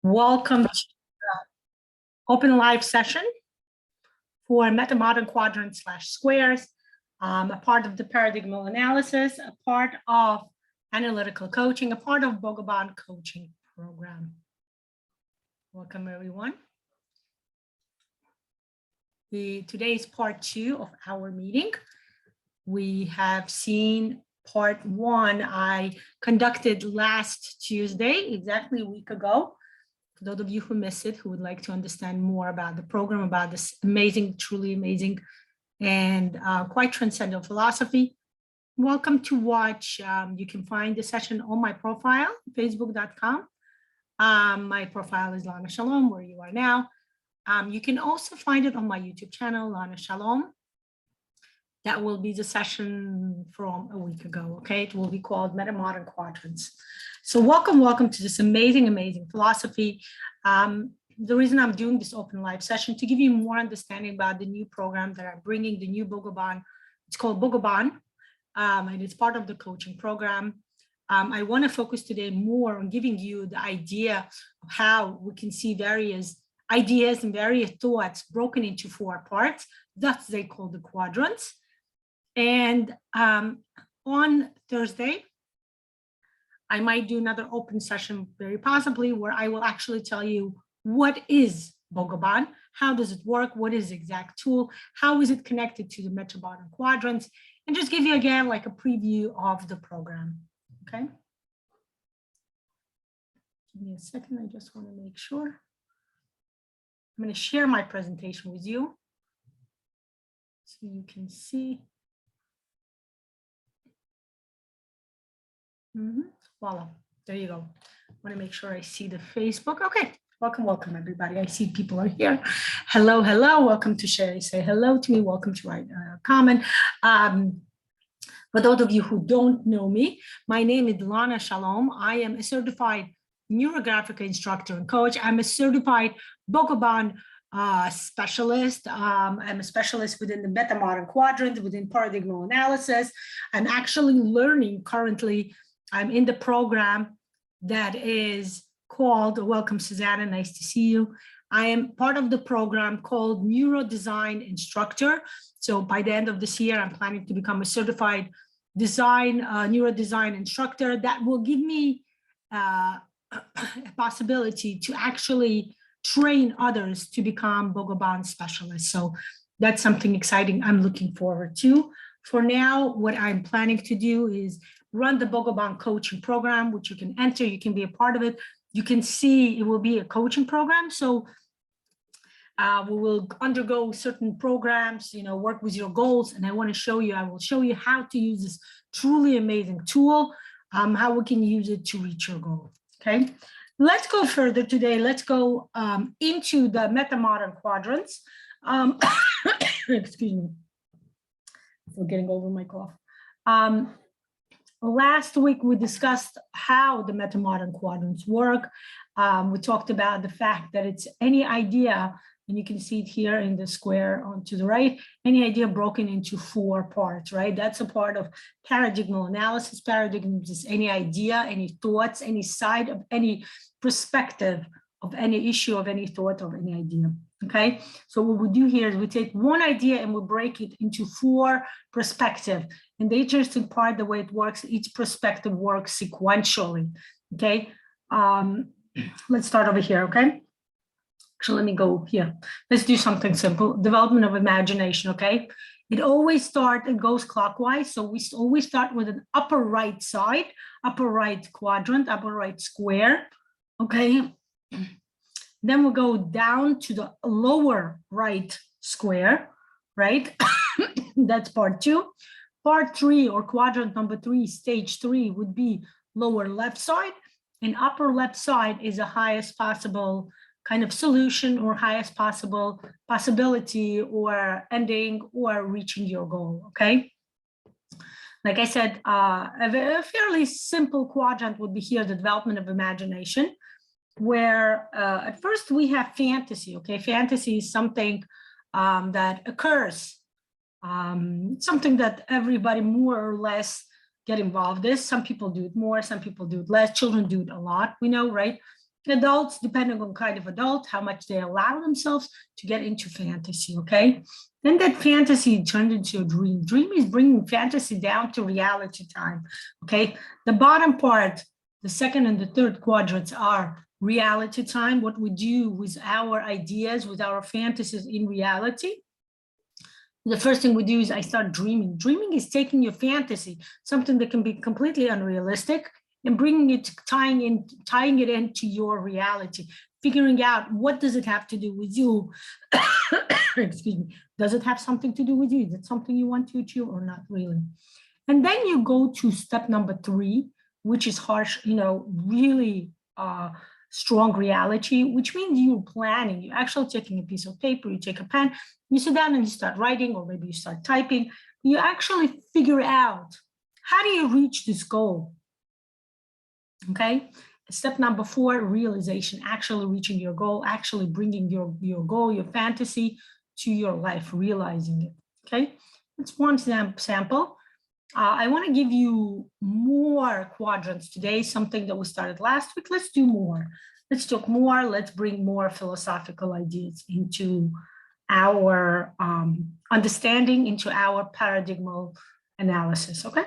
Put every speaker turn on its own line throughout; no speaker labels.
Welcome to open live session for MetaModern Quadrants / squares, a part of the paradigmal analysis, a part of analytical coaching, a part of Bogoban coaching program. Welcome, everyone. Today is part 2 of our meeting. We have seen part 1 I conducted last Tuesday, exactly a week ago. For those of you who missed it, who would like to understand more about the program, about this amazing, truly amazing, and quite transcendental philosophy, welcome to watch. You can find the session on my profile, facebook.com. My profile is Lana Shalom, where you are now. You can also find it on my YouTube channel, Lana Shalom. That will be the session from a week ago, okay? It will be called MetaModern Quadrants. So welcome to this amazing, amazing philosophy. The reason I'm doing this open live session to give you more understanding about the new program that I'm bringing, the new Bogoban. It's called Bogoban, and it's part of the coaching program. I want to focus today more on giving you the idea of how we can see various ideas and various thoughts broken into 4 parts. That's they call the quadrants. And on Thursday, I might do another open session, very possibly, where I will actually tell you what is Bogoban, how does it work, what is the exact tool, how is it connected to the MetaModern Quadrants, and just give you again like a preview of the program, okay? Give me a second, I just want to make sure. I'm going to share my presentation with you so you can see. Voila, there you go. I want to make sure I see the Facebook. Okay, welcome everybody. I see people are here. Hello, welcome to share. Say hello to me, welcome to write a comment. For those of you who don't know me, my name is Lana Shalom. I am a certified Neurographic instructor and coach. I'm a certified Bogoban specialist. I'm a specialist within the MetaModern Quadrant, within paradigmal analysis. I'm actually learning currently. I'm in the program that is called, welcome Susanna, nice to see you. I am part of the program called Neuro Design Instructor. So by the end of this year, I'm planning to become a certified neuro design instructor. That will give me a possibility to actually train others to become Bogoban specialists. So that's something exciting I'm looking forward to. For now, what I'm planning to do is run the Bogoban coaching program, which you can enter, you can be a part of it. You can see it will be a coaching program. So we will undergo certain programs, work with your goals. And I will show you how to use this truly amazing tool, how we can use it to reach your goal, okay? Let's go further today. Let's go into the MetaModern Quadrants. Excuse me, for getting over my cough. Last week, we discussed how the MetaModern Quadrants work. We talked about the fact that it's any idea, and you can see it here in the square on to the right, any idea broken into 4 parts, right? That's a part of paradigmal analysis. Paradigms is any idea, any thoughts, any side of any perspective of any issue, of any thought, or any idea, okay? So what we do here is we take one idea and we break it into 4 perspectives. And the interesting part, the way it works, each perspective works sequentially, okay? Let's start over here, okay? Actually, let me go here. Let's do something simple. Development of imagination, okay? It always starts, it goes clockwise. So we always start with an upper right side, upper right quadrant, upper right square, okay? Then we'll go down to the lower right square, right? That's part 2. Part 3 or quadrant number 3, stage 3 would be lower left side, and upper left side is the highest possible kind of solution or highest possible possibility or ending or reaching your goal, okay? Like I said, a fairly simple quadrant would be here, the development of imagination, where at first we have fantasy, okay? Fantasy is something that occurs, something that everybody more or less get involved in. Some people do it more, some people do it less. Children do it a lot, we know, right? Adults, depending on kind of adult, how much they allow themselves to get into fantasy, okay? Then that fantasy turns into a dream. Dream is bringing fantasy down to reality time, okay? The bottom part, the second and the third quadrants are reality time, what we do with our ideas, with our fantasies in reality. The first thing we do is I start dreaming. Dreaming is taking your fantasy, something that can be completely unrealistic, and bringing it, tying it into your reality, figuring out what does it have to do with you. Excuse me. Does it have something to do with you? Is it something you want to achieve or not really? And then you go to step number 3, which is harsh, really strong reality, which means you're planning. You're actually taking a piece of paper, you take a pen, you sit down and you start writing, or maybe you start typing. You actually figure out, how do you reach this goal? Okay. Step number 4, realization, actually reaching your goal, actually bringing your goal, your fantasy to your life, realizing it. Okay. That's one sample. I want to give you more quadrants today, something that we started last week. Let's do more. Let's talk more. Let's bring more philosophical ideas into our understanding, into our paradigmal analysis, okay?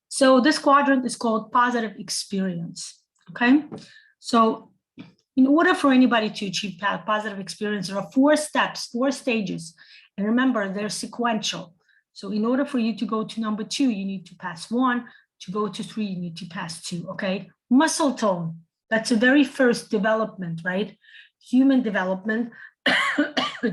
So this quadrant is called positive experience, okay? So in order for anybody to achieve positive experience, there are 4 steps, 4 stages. And remember, they're sequential. So in order for you to go to number 2, you need to pass 1. To go to 3, you need to pass 2, okay? Muscle tone, that's the very first development, right? Human development,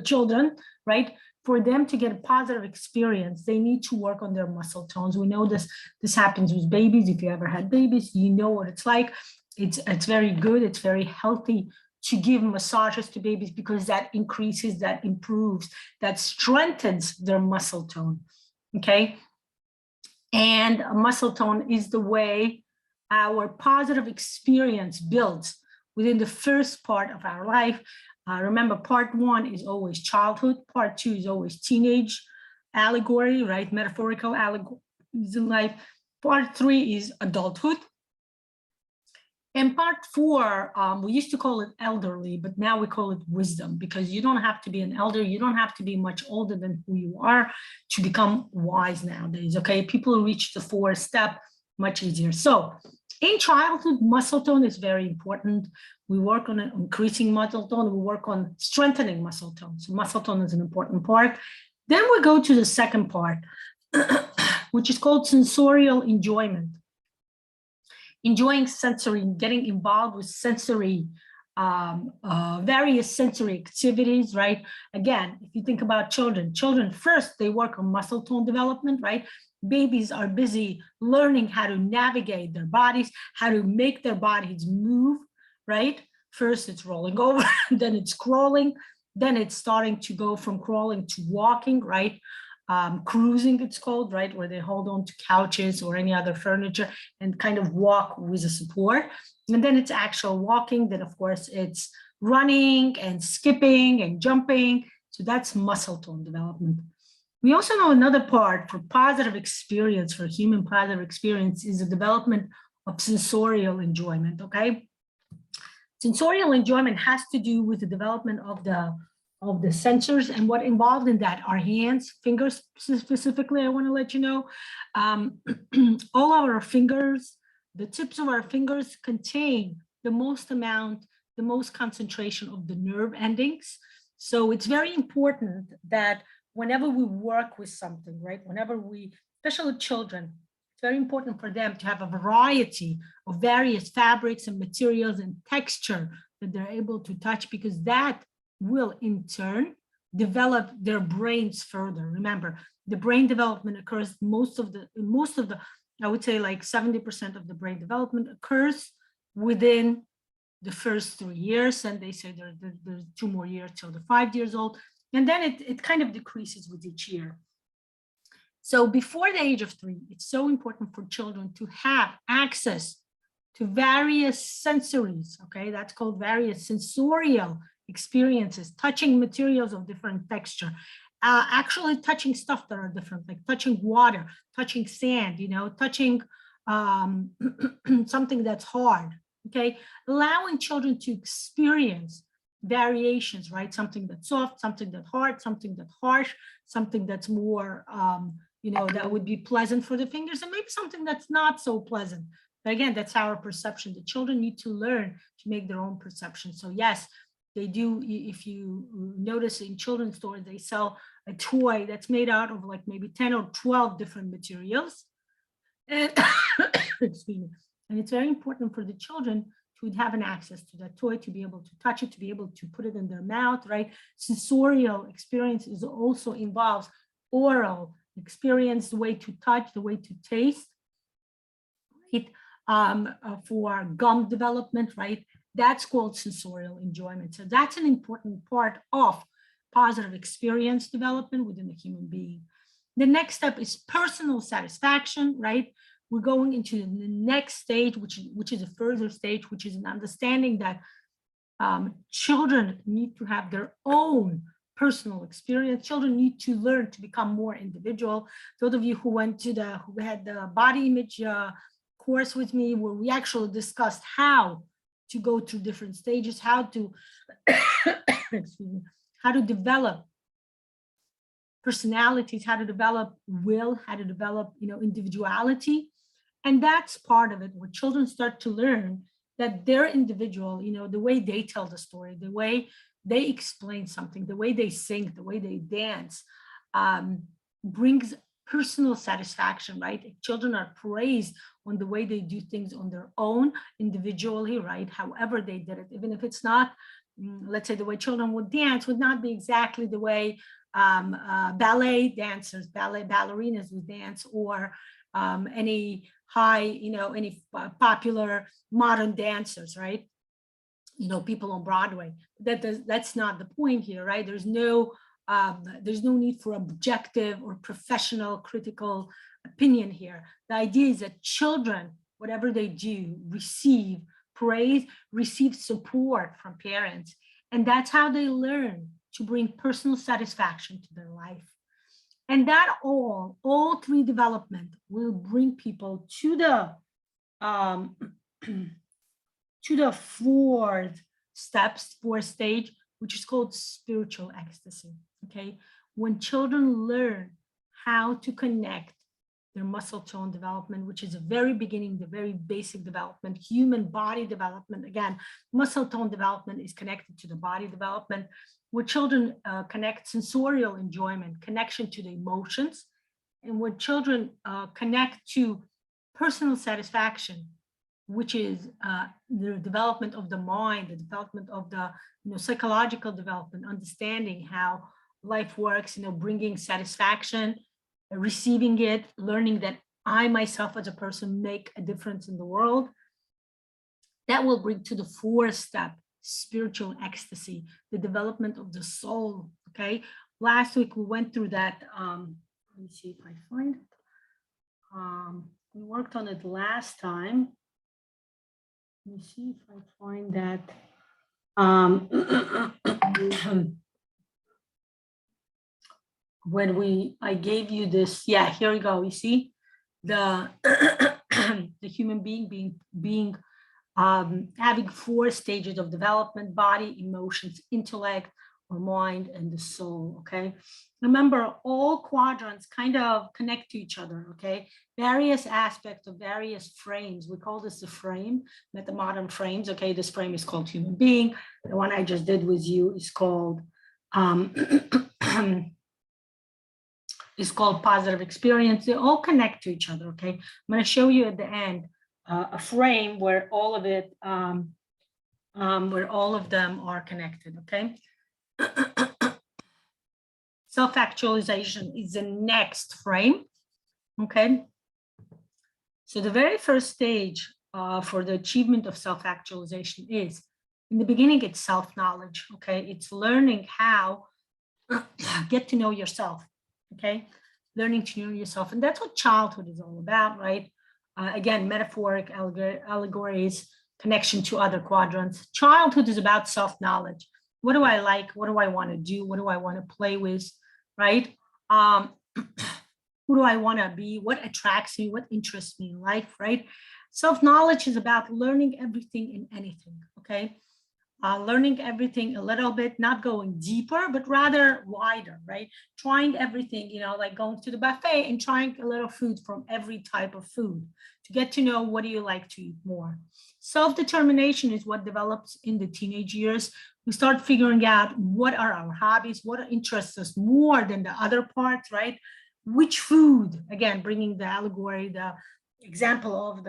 children, right? For them to get a positive experience, they need to work on their muscle tones. We know this happens with babies. If you ever had babies, you know what it's like. It's very good. It's very healthy to give massages to babies, because that increases, that improves, that strengthens their muscle tone, okay? And a muscle tone is the way our positive experience builds within the first part of our life. Remember, part 1 is always childhood, part 2 is always teenage allegory, right? Metaphorical allegories in life. Part 3 is adulthood. And part 4, we used to call it elderly, but now we call it wisdom, because you don't have to be an elder. You don't have to be much older than who you are to become wise nowadays, okay? People reach the 4th step much easier. So in childhood, muscle tone is very important. We work on increasing muscle tone. We work on strengthening muscle tone. So muscle tone is an important part. Then we go to the second part, which is called sensorial enjoyment. Enjoying sensory, getting involved with sensory, various sensory activities, right? Again, if you think about children first, they work on muscle tone development, right? Babies are busy learning how to navigate their bodies, how to make their bodies move, right? First, it's rolling over, then it's crawling, then it's starting to go from crawling to walking, right? Cruising, it's called, right? Where they hold on to couches or any other furniture and kind of walk with a support. And then it's actual walking. Then, of course, it's running and skipping and jumping. So that's muscle tone development. We also know another part for positive experience, for human positive experience, is the development of sensorial enjoyment, okay? Sensorial enjoyment has to do with the development of the sensors, and what involved in that are hands, fingers specifically. I want to let you know, all our fingers, the tips of our fingers contain the most amount, the most concentration of the nerve endings. So it's very important that whenever we work with something, right, whenever we, especially children, it's very important for them to have a variety of various fabrics and materials and texture that they're able to touch, because that will in turn develop their brains further. Remember, the brain development occurs, most of the, I would say like 70% of the brain development occurs within the first 3 years. And they say there's 2 more years till the 5 years old. And then it kind of decreases with each year. So before the age of 3, it's so important for children to have access to various sensories, okay? That's called various sensorial experiences, touching materials of different texture, actually touching stuff that are different, like touching water, touching sand, touching something that's hard, okay? Allowing children to experience variations, right? Something that's soft, something that's hard, something that's harsh, something that's more, you know, that would be pleasant for the fingers, and maybe something that's not so pleasant. But again, that's our perception. The children need to learn to make their own perception. So yes, they do. If you notice in children's stores, they sell a toy that's made out of like maybe 10 or 12 different materials. And excuse me. And it's very important for the children to have an access to that toy, to be able to touch it, to be able to put it in their mouth, right? Sensorial experience is also involves oral experience, the way to touch, the way to taste, right? For gum development, right? That's called sensorial enjoyment. So that's an important part of positive experience development within a human being. The next step is personal satisfaction, right? We're going into the next stage, which is a further stage, which is an understanding that children need to have their own personal experience. Children need to learn to become more individual. Those of you who went to who had the body image course with me, where we actually discussed how to go through different stages, how to, excuse me, how to develop personalities, how to develop will, how to develop, you know, individuality. And that's part of it, where children start to learn that they're individual, you know, the way they tell the story, the way they explain something, the way they sing, the way they dance, brings personal satisfaction, right? Children are praised on the way they do things on their own individually, right? However they did it, even if it's not, let's say the way children would dance would not be exactly the way ballet dancers, ballerinas would dance, or any high, you know, any popular modern dancers, right? You know, people on Broadway. That's not the point here, right? There's no need for objective or professional critical opinion here. The idea is that children, whatever they do, receive praise, receive support from parents, and that's how they learn to bring personal satisfaction to their life. And that all three development will bring people to the to the fourth stage, which is called spiritual ecstasy. Okay, when children learn how to connect their muscle tone development, which is the very beginning, the very basic development, human body development. Again, muscle tone development is connected to the body development, where children connect sensorial enjoyment, connection to the emotions, and when children connect to personal satisfaction, which is the development of the mind, the development of the psychological development, understanding how life works, bringing satisfaction, receiving it, learning that I myself as a person make a difference in the world. That will bring to the fourth step, spiritual ecstasy, the development of the soul. Okay, last week we went through that. Let me see if I find it. We worked on it last time. Let me see if I find that. When I gave you this, yeah, here we go. You see the the human being having four stages of development: body, emotions, intellect, or mind, and the soul. Okay, remember, all quadrants kind of connect to each other. Okay, various aspects of various frames. We call this the frame, MetaModern frames. Okay, this frame is called human being. The one I just did with you is called is called positive experience. They all connect to each other. Okay, I'm going to show you at the end a frame where all of it, where all of them are connected. Okay. Self-actualization is the next frame. Okay. So the very first stage for the achievement of self-actualization is, in the beginning, it's self-knowledge. Okay, it's learning how get to know yourself. Okay, learning to know yourself, and that's what childhood is all about, right? Again, metaphoric allegories, connection to other quadrants. Childhood is about self-knowledge. What do I like? What do I want to do? What do I want to play with, right? Who do I want to be? What attracts me? What interests me in life, right? Self-knowledge is about learning everything and anything, okay? Learning everything a little bit, not going deeper, but rather wider, right? Trying everything, you know, like going to the buffet and trying a little food from every type of food to get to know what do you like to eat more. Self-determination is what develops in the teenage years. We start figuring out what are our hobbies, what interests us more than the other parts, right? Which food, again, bringing the allegory, the example of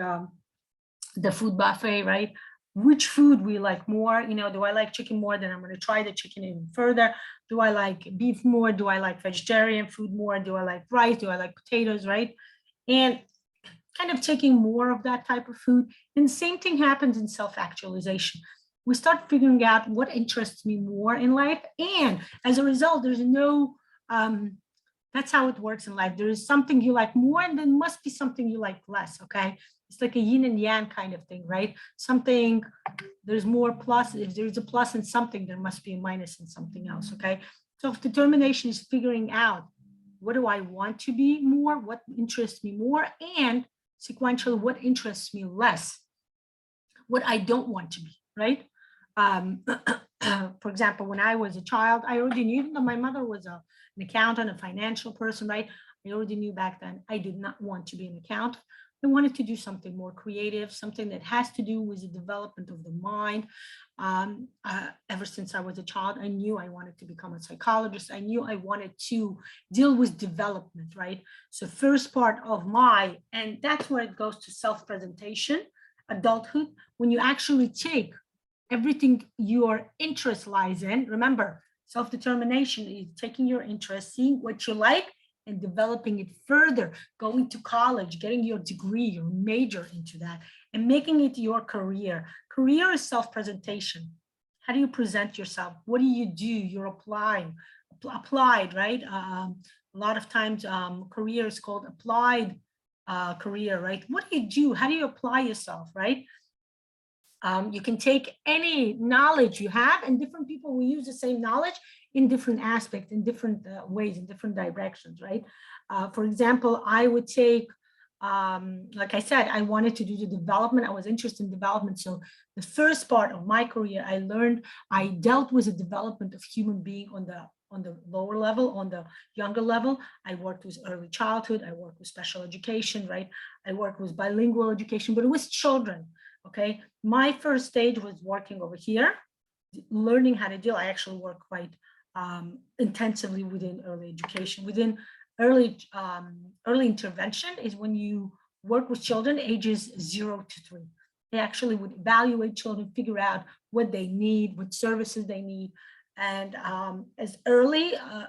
the food buffet, right? Which food we like more, you know, do I like chicken more? Then I'm going to try the chicken even further. Do I like beef more? Do I like vegetarian food more? Do I like rice? Do I like potatoes, right? And kind of taking more of that type of food. And the same thing happens in self-actualization. We start figuring out what interests me more in life. And as a result, there's no, that's how it works in life. There is something you like more, and there must be something you like less, okay? It's like a yin and yang kind of thing, right? Something, there's more plus. If there's a plus in something, there must be a minus in something else, okay? Self-determination is figuring out what do I want to be more, what interests me more, and sequentially, what interests me less, what I don't want to be, right? For example, when I was a child, I already knew, even though my mother was an accountant, a financial person, right? I already knew back then I did not want to be an accountant. I wanted to do something more creative, something that has to do with the development of the mind. Ever since I was a child, I knew I wanted to become a psychologist. I knew I wanted to deal with development, right? So first part of my, and that's where it goes to self-presentation, adulthood, when you actually take everything your interest lies in. Remember, self-determination is taking your interest, seeing what you like, and developing it further, going to college, getting your degree, your major into that, and making it your career. Career is self-presentation. How do you present yourself? What do? You're applied, right? A lot of times career is called applied career, right? What do you do? How do you apply yourself, right? You can take any knowledge you have, and different people will use the same knowledge in different aspects, in different ways, in different directions, right? For example, I would take, like I said, I wanted to do the development. I was interested in development. So the first part of my career, I dealt with the development of human being on the lower level, on the younger level. I worked with early childhood. I worked with special education, right? I worked with bilingual education, but it was children. Okay, my first stage was working over here, learning how to deal. I actually work quite intensively within early education. Within early intervention is when you work with children ages 0 to 3. They actually would evaluate children, figure out what they need, what services they need. And as early, I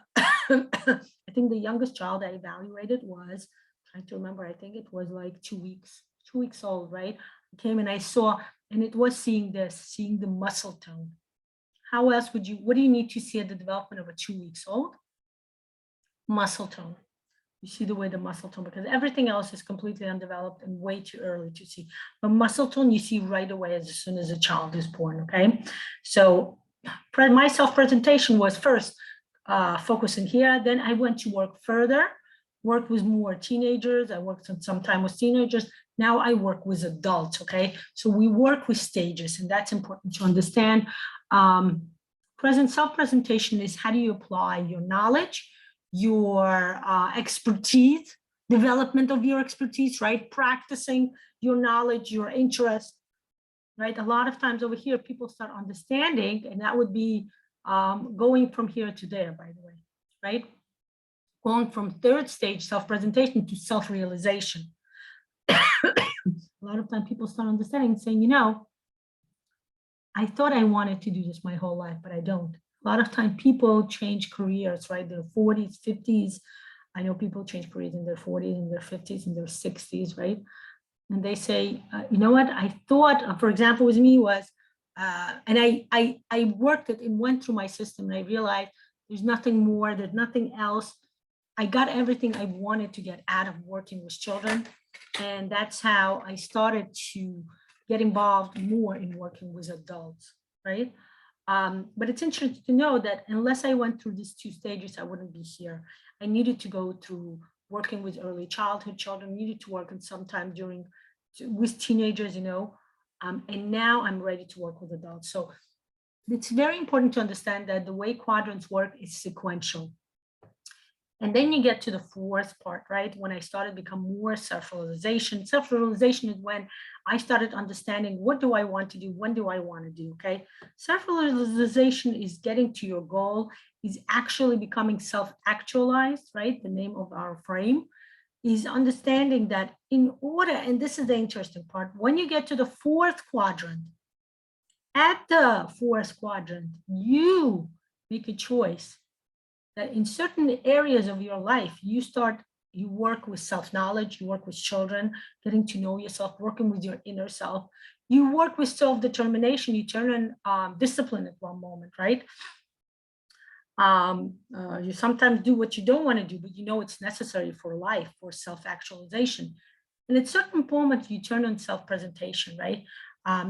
think the youngest child I evaluated was, trying to remember, I think it was like 2 weeks old, right? Came and I saw, and it was seeing the muscle tone. How else what do you need to see at the development of a 2 weeks old? Muscle tone. You see the way the muscle tone, because everything else is completely undeveloped and way too early to see. But muscle tone you see right away as soon as a child is born, okay? So my self-presentation was first focusing here, then I went to work further, worked with more teenagers. I worked some time with teenagers. Now I work with adults, okay? So we work with stages, and that's important to understand. Self-presentation is how do you apply your knowledge, your expertise, development of your expertise, right? Practicing your knowledge, your interest, right? A lot of times over here, people start understanding, and that would be going from here to there, by the way, right? Going from third stage self-presentation to self-realization. A lot of times people start understanding and saying, you know, I thought I wanted to do this my whole life, but I don't. A lot of time people change careers, right? Their 40s, 50s. I know people change careers in their 40s, in their 50s, in their 60s, right? And they say, you know what? I thought, for example, with me was, and I worked it and went through my system, and I realized there's nothing more, there's nothing else. I got everything I wanted to get out of working with children. And that's how I started to get involved more in working with adults, right? But it's interesting to know that unless I went through these 2 stages, I wouldn't be here. I needed to go through working with early childhood children, needed to work in some time during with teenagers, and now I'm ready to work with adults. So it's very important to understand that the way quadrants work is sequential. And then you get to the fourth part, right? When I started to become more self-realization. Self-realization is when I started understanding, what do I want to do? When do I want to do, okay? Self-realization is getting to your goal, is actually becoming self-actualized, right? The name of our frame is understanding that in order, and this is the interesting part, when you get to the fourth quadrant, at the fourth quadrant, you make a choice that in certain areas of your life, you work with self-knowledge, you work with children, getting to know yourself, working with your inner self. You work with self-determination, you turn on discipline at one moment, right? You sometimes do what you don't want to do, but it's necessary for life, for self-actualization. And at certain moments, you turn on self-presentation, right?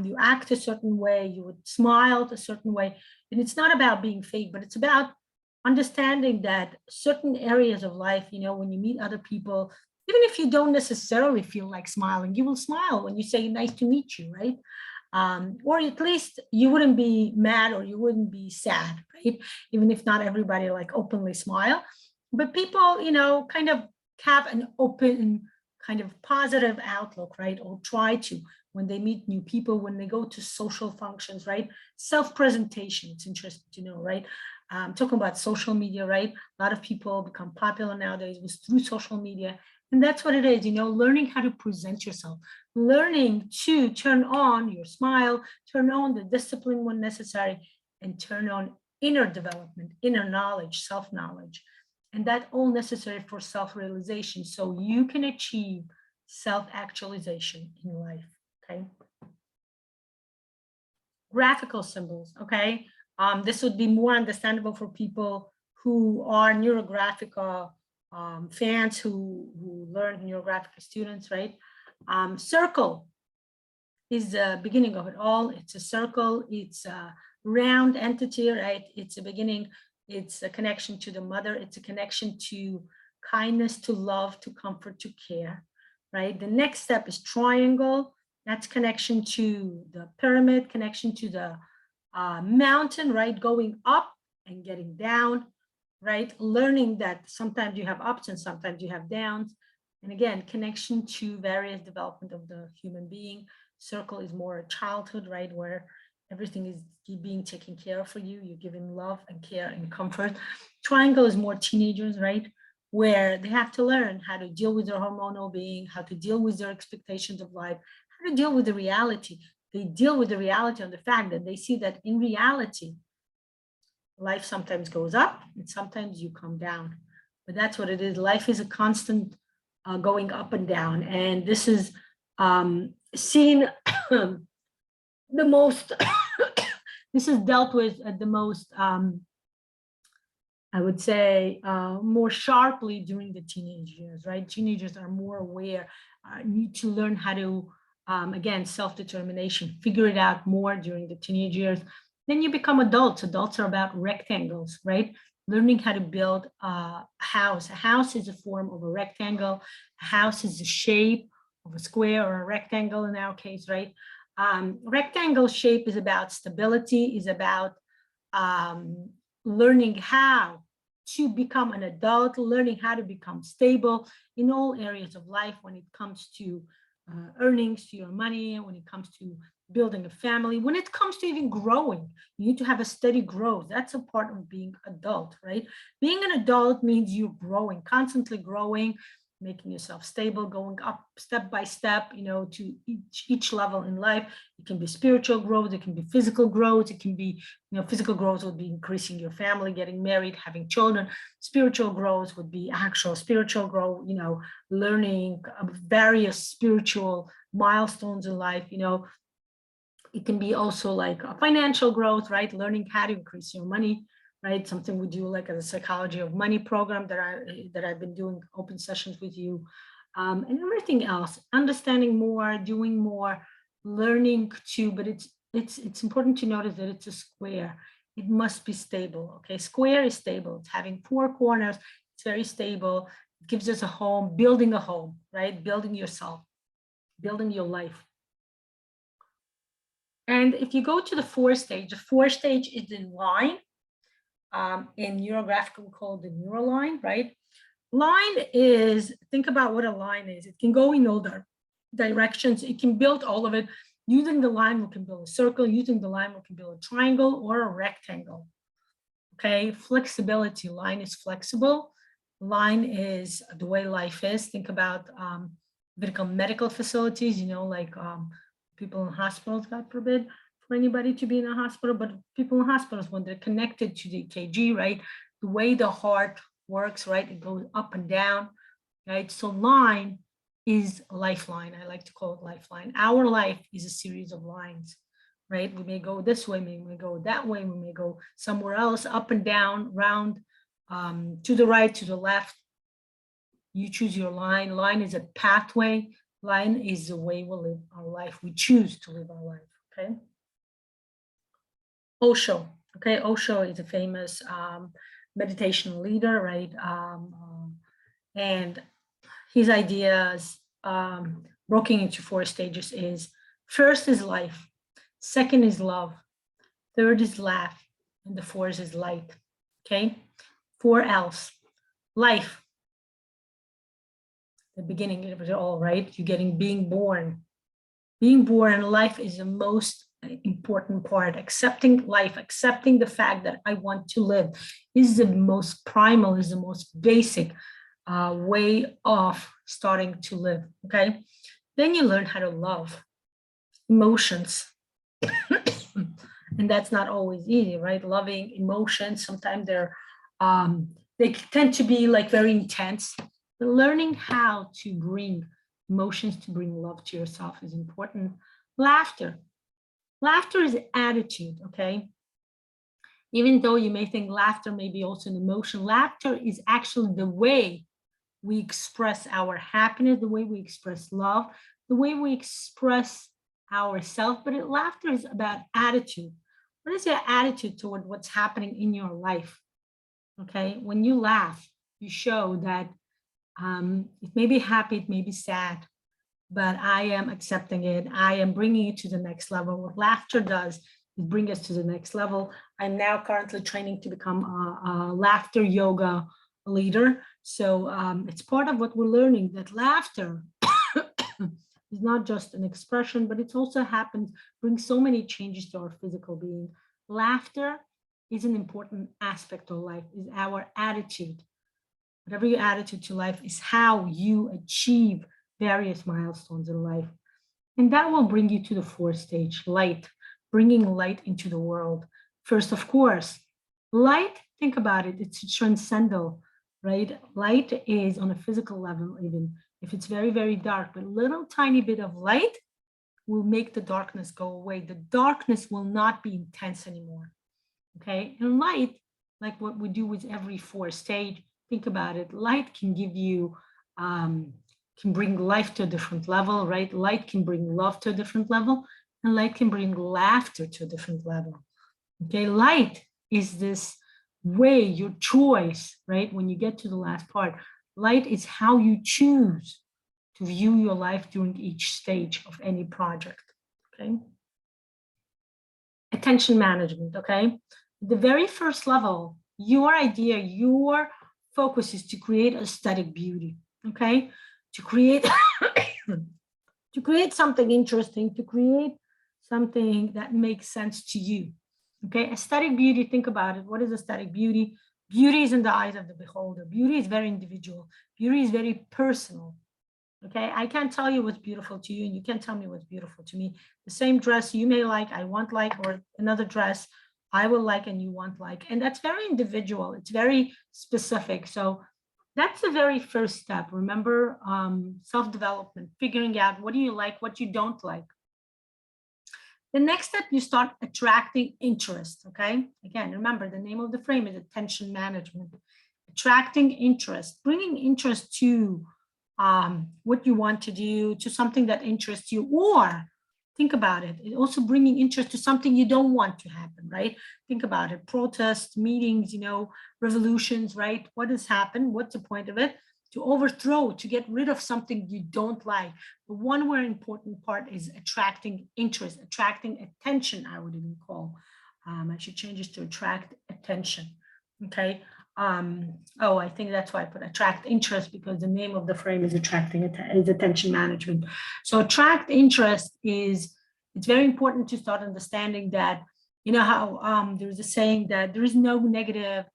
You act a certain way, you would smile a certain way. And it's not about being fake, but it's about understanding that certain areas of life, when you meet other people, even if you don't necessarily feel like smiling, you will smile when you say, nice to meet you, right? Or at least you wouldn't be mad or you wouldn't be sad, right? Even if not everybody like openly smile, but people, kind of have an open kind of positive outlook, right? Or try to when they meet new people, when they go to social functions, right? Self-presentation, it's interesting to know, right? Talking about social media, right? A lot of people become popular nowadays was through social media. And that's what it is, learning how to present yourself, learning to turn on your smile, turn on the discipline when necessary, and turn on inner development, inner knowledge, self-knowledge. And that all necessary for self-realization so you can achieve self-actualization in life, okay? Graphical symbols, okay? This would be more understandable for people who are Neurographica fans who learn Neurographic students, right? Circle is the beginning of it all. It's a circle, it's a round entity, right? It's a beginning, it's a connection to the mother, it's a connection to kindness, to love, to comfort, to care, right? The next step is triangle. That's connection to the pyramid, connection to the mountain, right? Going up and getting down, right? Learning that sometimes you have ups and sometimes you have downs. And again, connection to various development of the human being. Circle is more childhood, right? Where everything is being taken care of for you. You're giving love and care and comfort. Triangle is more teenagers, right? Where they have to learn how to deal with their hormonal being, how to deal with their expectations of life, how to deal with the reality. They deal with the reality on the fact that they see that in reality, life sometimes goes up and sometimes you come down. But that's what it is. Life is a constant going up and down. And this is seen the most, this is dealt with at the most, I would say, more sharply during the teenage years, right? Teenagers are more aware, need to learn how to, again, self-determination, figure it out more during the teenage years. Then you become adults. Adults are about rectangles, right? Learning how to build a house. A house is a form of a rectangle. A house is the shape of a square or a rectangle in our case, right? Rectangle shape is about stability, is about learning how to become an adult, learning how to become stable in all areas of life when it comes to earnings, to your money, when it comes to building a family, when it comes to even growing. You need to have a steady growth. That's a part of being adult, right? Being an adult means you're growing, constantly growing, making yourself stable, going up step by step, to each level in life. It can be spiritual growth, it can be physical growth, it can be, physical growth would be increasing your family, getting married, having children. Spiritual growth would be actual spiritual growth, learning various spiritual milestones in life, It can be also like a financial growth, right? Learning how to increase your money, right? Something we do like a psychology of money program that I've been doing open sessions with you, and everything else. Understanding more, doing more, learning to. But it's important to notice that it's a square. It must be stable. Okay, square is stable. It's having 4 corners. It's very stable. It gives us a home. Building a home, right? Building yourself. building your life. And if you go to the fourth stage is the line. In Neurographic, we call it the neuroline, right? Line is, think about what a line is. It can go in all directions. It can build all of it. Using the line, we can build a circle. Using the line, we can build a triangle or a rectangle. Okay, flexibility. Line is flexible. Line is the way life is. Think about medical facilities, you know, like people in hospitals, God forbid, for anybody to be in a hospital, but people in hospitals, when they're connected to the EKG, right, the way the heart works, right, it goes up and down, right? So line is a lifeline. I like to call it lifeline. Our life is a series of lines, right? We may go this way, we may go that way, we may go somewhere else, up and down, round, to the right, to the left. You choose your line. Line is a pathway. Line is the way we live our life. We choose to live our life, okay? Osho, okay? Osho is a famous meditation leader, right? And his ideas, broken into 4 stages is, first is life, second is love, third is laugh, and the 4th is light, okay? 4 L's, life, the beginning of it all, right? You're being born. Being born, life is the most important part. Accepting life, accepting the fact that I want to live is the most primal, is the most basic way of starting to live, okay? Then you learn how to love emotions. And that's not always easy, right? Loving emotions, sometimes they tend to be like very intense. But learning how to bring emotions, to bring love to yourself is important. Laughter. Laughter is attitude, okay? Even though you may think laughter may be also an emotion, laughter is actually the way we express our happiness, the way we express love, the way we express ourselves. But laughter is about attitude. What is your attitude toward what's happening in your life? Okay, when you laugh, you show that it may be happy, it may be sad, but I am accepting it. I am bringing it to the next level. What laughter does is bring us to the next level. I'm now currently training to become a laughter yoga leader. So it's part of what we're learning, that laughter is not just an expression, but it also brings so many changes to our physical being. Laughter is an important aspect of life, is our attitude. Whatever your attitude to life is how you achieve various milestones in life. And that will bring you to the 4th stage, light, bringing light into the world. First, of course, light, think about it, it's transcendental, right? Light is on a physical level, even if it's very, very dark, but a little tiny bit of light will make the darkness go away. The darkness will not be intense anymore, okay? And light, like what we do with every 4th stage, think about it, light can give you, can bring life to a different level, right? Light can bring love to a different level, and light can bring laughter to a different level, okay? Light is this way, your choice, right? When you get to the last part, light is how you choose to view your life during each stage of any project, okay? Attention management, okay? The very first level, your idea, your focus is to create aesthetic beauty, okay? To create, to create something interesting, to create something that makes sense to you, okay? Aesthetic beauty, think about it. What is aesthetic beauty? Beauty is in the eyes of the beholder. Beauty is very individual. Beauty is very personal, okay? I can't tell you what's beautiful to you, and you can't tell me what's beautiful to me. The same dress you may like, I won't like, or another dress I will like and you won't like. And that's very individual. It's very specific. So that's the very first step. Remember, self-development, figuring out what do you like, what you don't like. The next step, you start attracting interest, okay? Again, remember, the name of the frame is attention management. Attracting interest, bringing interest to what you want to do, to something that interests you, or think about it, also bringing interest to something you don't want to happen, right? Think about it, protests, meetings, you know, revolutions, right? What has happened? What's the point of it? to overthrow, to get rid of something you don't like. But one very important part is attracting interest, attracting attention, I would even call. I should change this to attract attention, okay? Oh, I think that's why I put attract interest, because the name of the frame is is attention management. So attract interest is, it's very important to start understanding that, you know how there's a saying that there is no negative,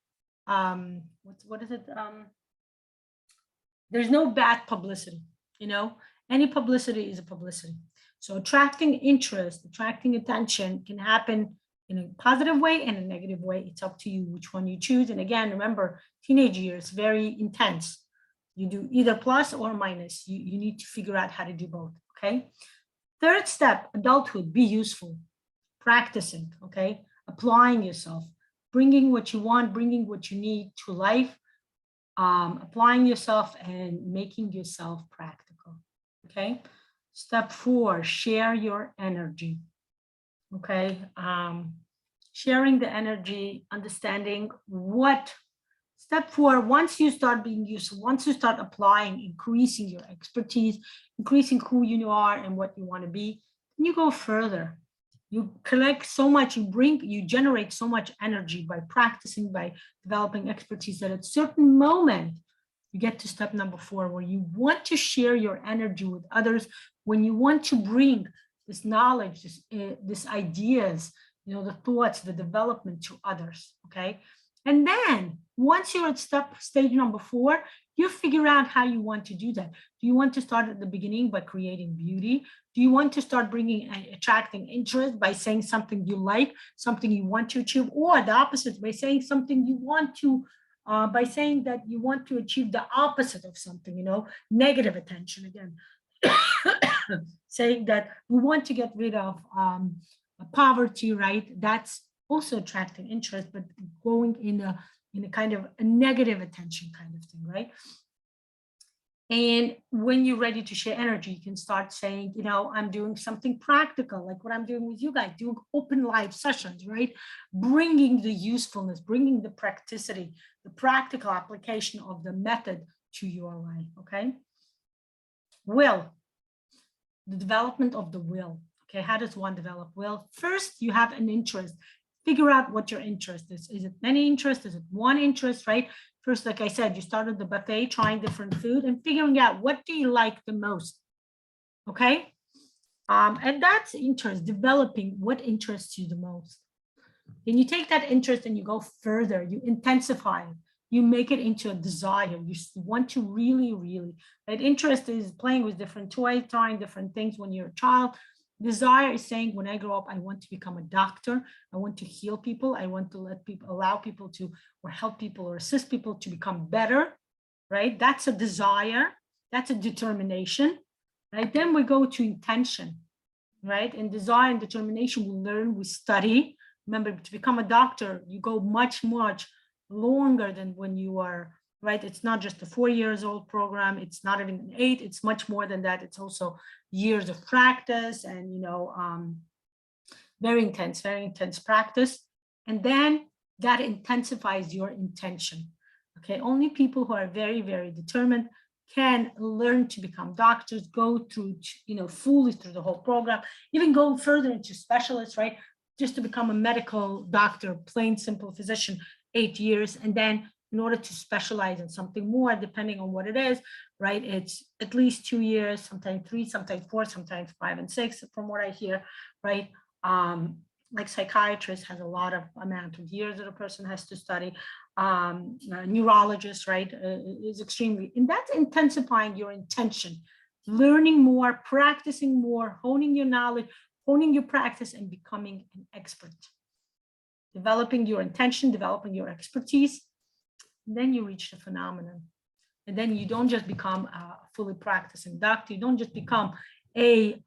what is it? There's no bad publicity, you know, any publicity is a publicity. So attracting interest, attracting attention can happen in a positive way and a negative way. It's up to you which one you choose. And again, remember, teenage years, very intense. You do either plus or minus. You need to figure out how to do both, okay? Third step, adulthood, be useful, practicing, okay? Applying yourself, bringing what you want, bringing what you need to life, applying yourself and making yourself practical, okay? Step 4, share your energy, okay? Sharing the energy, understanding what, step 4, once you start being useful, once you start applying, increasing your expertise, increasing who you are and what you want to be, then you go further. You collect so much, you generate so much energy by practicing, by developing expertise, that at a certain moment, you get to step number 4, where you want to share your energy with others, when you want to bring this knowledge, this ideas, you know, the thoughts, the development to others, okay? And then once you're at stage number 4, you figure out how you want to do that. Do you want to start at the beginning by creating beauty? Do you want to start attracting interest by saying something you like, something you want to achieve, or the opposite, by saying something you want to, by saying that you want to achieve the opposite of something, you know, negative attention again. Saying that we want to get rid of poverty, right? That's also attracting interest, but going in a kind of a negative attention kind of thing, right? And when you're ready to share energy, you can start saying, you know, I'm doing something practical, like what I'm doing with you guys, doing open live sessions, right? Bringing the usefulness, bringing the practicity, the practical application of the method to your life, okay? Will, the development of the will. Okay, how does one develop will? First, you have an interest. Figure out what your interest is. Is it many interests? Is it one interest, right? First, like I said, you started the buffet, trying different food and figuring out what do you like the most, okay? And that's interest, developing what interests you the most. Then you take that interest and you go further, you intensify it, you make it into a desire. You want to really, that interest is playing with different toys, trying different things when you're a child. Desire is saying, when I grow up, I want to become a doctor. I want to heal people. I want to let people, allow people to, or help people or assist people to become better, right? That's a desire. That's a determination, right? Then we go to intention, right? And desire and determination, we learn, we study. Remember, to become a doctor, you go much longer than when you are, right? It's not just a 4 years old program. It's not even 8. It's much more than that. It's also years of practice and, you know, very intense practice. And then that intensifies your intention. Okay, only people who are very determined can learn to become doctors, go through, you know, fully through the whole program, even go further into specialists, right? Just to become a medical doctor, plain simple physician, 8 years. And then in order to specialize in something more, depending on what it is, right? It's at least 2 years, sometimes 3, sometimes 4, sometimes 5 and 6, from what I hear, right? Like psychiatrist has a lot of amount of years that a person has to study. Neurologist, right, is extremely, and that's intensifying your intention, learning more, practicing more, honing your knowledge, honing your practice, and becoming an expert. Developing your intention, developing your expertise, and then you reach the phenomenon. And then you don't just become a fully practicing doctor. You don't just become a,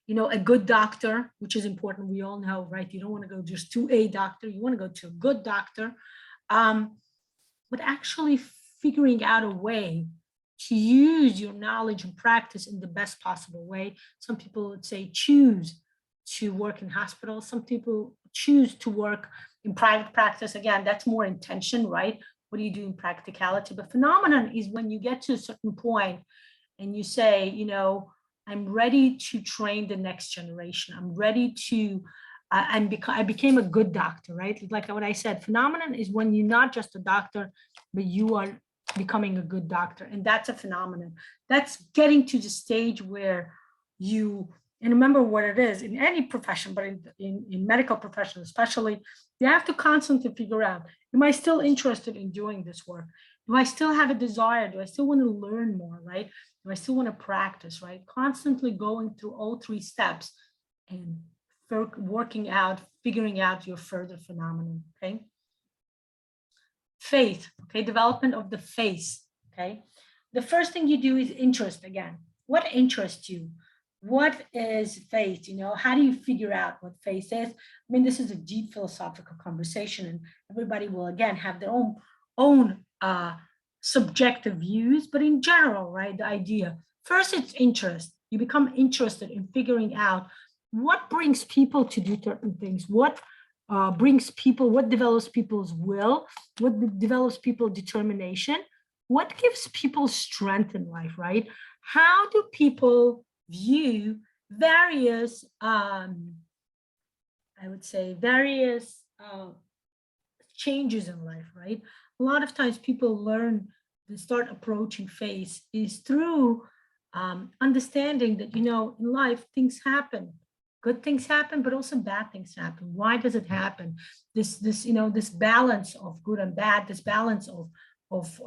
you know, a good doctor, which is important. We all know, right? You don't want to go just to a doctor. You want to go to a good doctor, but actually figuring out a way to use your knowledge and practice in the best possible way. Some people would say choose to work in hospitals. Some people choose to work in private practice. Again, that's more intention, right? what do you do in practicality? But phenomenon is when you get to a certain point and you say, you know, I'm ready to train the next generation. I'm ready to, I became a good doctor, right? Like what I said, phenomenon is when you're not just a doctor, but you are becoming a good doctor. And that's a phenomenon. That's getting to the stage where you, and remember what it is in any profession, but in medical profession especially, you have to constantly figure out, am I still interested in doing this work? Do I still have a desire? Do I still want to learn more, right? Do I still want to practice, right? Constantly going through all three steps and working out, figuring out your further phenomenon, okay? Faith, okay, development of the face, okay? The first thing you do is interest again. What interests you? What is faith? You know, how do you figure out what faith is? I mean, this is a deep philosophical conversation, and everybody will again have their own subjective views, but in general, right, the idea, first it's interest. You become interested in figuring out what brings people to do certain things, what brings people, what develops people's will, what develops people's determination, what gives people strength in life, right? How do people view various, I would say, various changes in life, right? A lot of times people learn to start approaching faith is through understanding that, you know, in life, things happen. Good things happen, but also bad things happen. Why does it happen? This, you know, this balance of good and bad, this balance of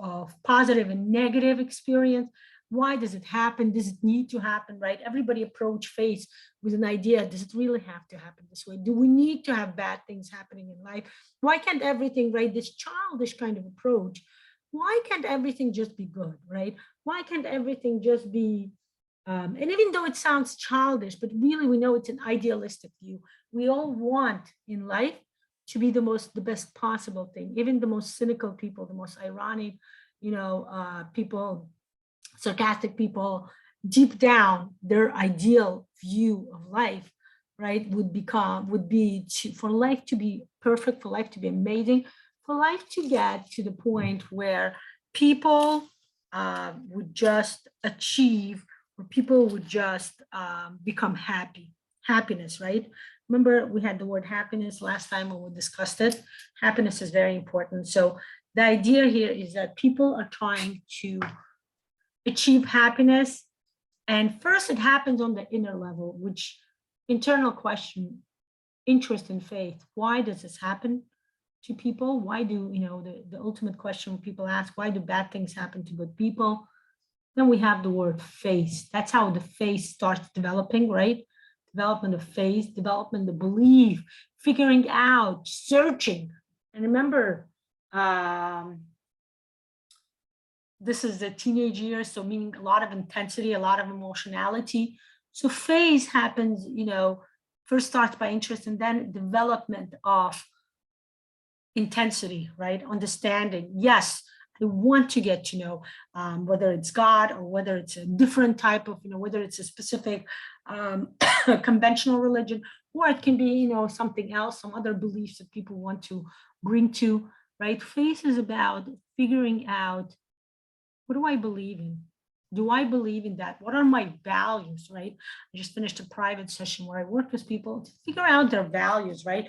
positive and negative experience. Why does it happen? Does it need to happen, right? Everybody approach faith with an idea. Does it really have to happen this way? Do we need to have bad things happening in life? Why can't everything, right? This childish kind of approach. Why can't everything just be good, right? Why can't everything just be, and even though it sounds childish, but really we know it's an idealistic view. We all want in life to be the best possible thing. Even the most cynical people, the most ironic, you know, people, sarcastic people, deep down, their ideal view of life, right, would be for life to be perfect, for life to be amazing, for life to get to the point where people would just achieve, where people would just become happiness, right? Remember, we had the word happiness last time when we discussed it. Happiness is very important. So the idea here is that people are trying to achieve happiness. And first it happens on the inner level, which internal question, interest and faith. Why does this happen to people? Why do, you know, the ultimate question people ask, why do bad things happen to good people? Then we have the word faith. That's how the faith starts developing, right? Development of faith, development of belief, figuring out, searching. And remember, this is the teenage years, so meaning a lot of intensity, a lot of emotionality. So phase happens, you know, first starts by interest and then development of intensity, right? Understanding. Yes, I want to get to know whether it's God or whether it's a different type of, you know, whether it's a specific conventional religion, or it can be, you know, something else, some other beliefs that people want to bring to, right? Faith is about figuring out, what do I believe in? Do I believe in that? What are my values, right? I just finished a private session where I work with people to figure out their values, right?